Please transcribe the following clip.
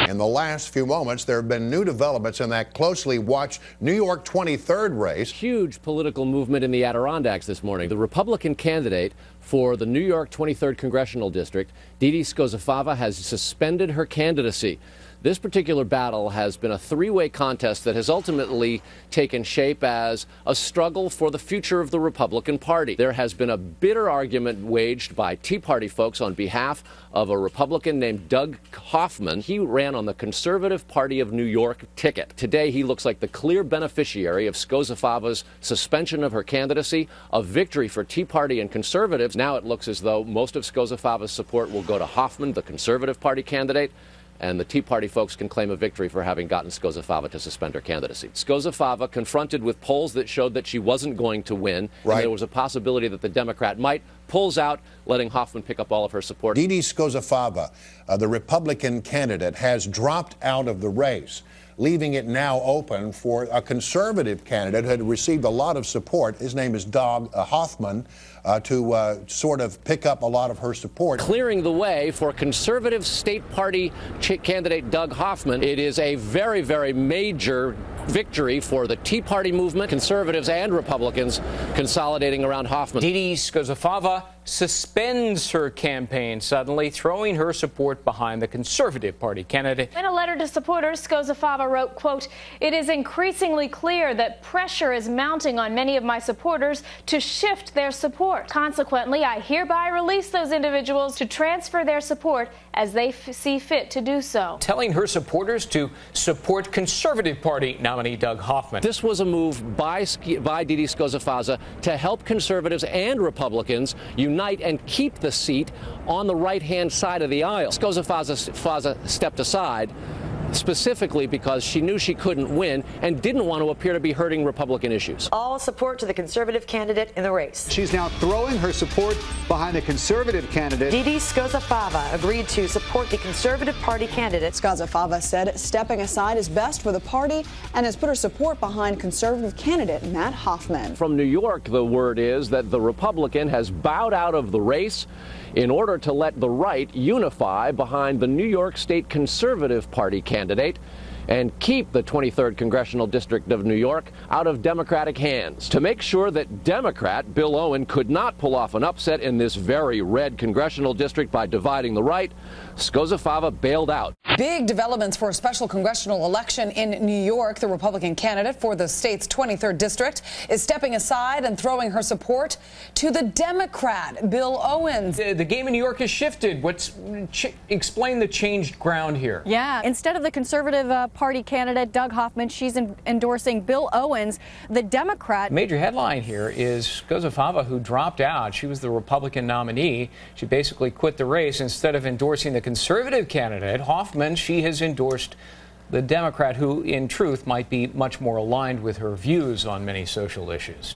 In the last few moments, there have been new developments in that closely watched New York 23rd race. Huge political movement in the Adirondacks this morning. The Republican candidate for the New York 23rd Congressional District, Didi Skozafava, has suspended her candidacy. This particular battle has been a three-way contest that has ultimately taken shape as a struggle for the future of the Republican Party. There has been a bitter argument waged by Tea Party folks on behalf of a Republican named Doug Hoffman. He ran on the Conservative Party of New York ticket. Today, he looks like the clear beneficiary of Skozafava's suspension of her candidacy, a victory for Tea Party and conservatives. Now it looks as though most of Skozafava's support will go to Hoffman, the Conservative Party candidate, and the Tea Party folks can claim a victory for having gotten Skozafava to suspend her candidacy. Skozafava, confronted with polls that showed that she wasn't going to win, and there was a possibility that the Democrat might, pulls out, letting Hoffman pick up all of her support. Didi Skozafava, the Republican candidate, has dropped out of the race, leaving it now open for a conservative candidate who had received a lot of support. His name is Doug Hoffman, to sort of pick up a lot of her support. Clearing the way for conservative state party candidate Doug Hoffman. It is a very, very major victory for the Tea Party movement, conservatives and Republicans consolidating around Hoffman. Didi Skozafava suspends her campaign suddenly, throwing her support behind the Conservative Party candidate. In a letter to supporters, Skozafava wrote, quote, "It is increasingly clear that pressure is mounting on many of my supporters to shift their support. Consequently, I hereby release those individuals to transfer their support as they see fit to do so." Telling her supporters to support Conservative Party nominee Doug Hoffman. This was a move by Didi Skozafava to help conservatives and Republicans unite and keep the seat on the right-hand side of the aisle. Skozafava stepped aside specifically because she knew she couldn't win and didn't want to appear to be hurting Republican issues. All support to the conservative candidate in the race. She's now throwing her support behind the conservative candidate. Didi Skozafava agreed to support the Conservative Party candidate. Skozafava said stepping aside is best for the party and has put her support behind conservative candidate Matt Hoffman. From New York, the word is that the Republican has bowed out of the race in order to let the right unify behind the New York State Conservative Party candidate and keep the 23rd Congressional District of New York out of Democratic hands. To make sure that Democrat Bill Owen could not pull off an upset in this very red congressional district by dividing the right, Skozafava bailed out. Big developments for a special congressional election in New York. The Republican candidate for the state's 23rd district is stepping aside and throwing her support to the Democrat Bill Owens. The game in New York has shifted. Explain the changed ground here. Yeah, instead of the Conservative Party candidate Doug Hoffman, she's endorsing Bill Owens, the Democrat. Major headline here is Skozafava, who dropped out. She was the Republican nominee. She basically quit the race. Instead of endorsing the conservative candidate, Hoffman, she has endorsed the Democrat, who in truth might be much more aligned with her views on many social issues.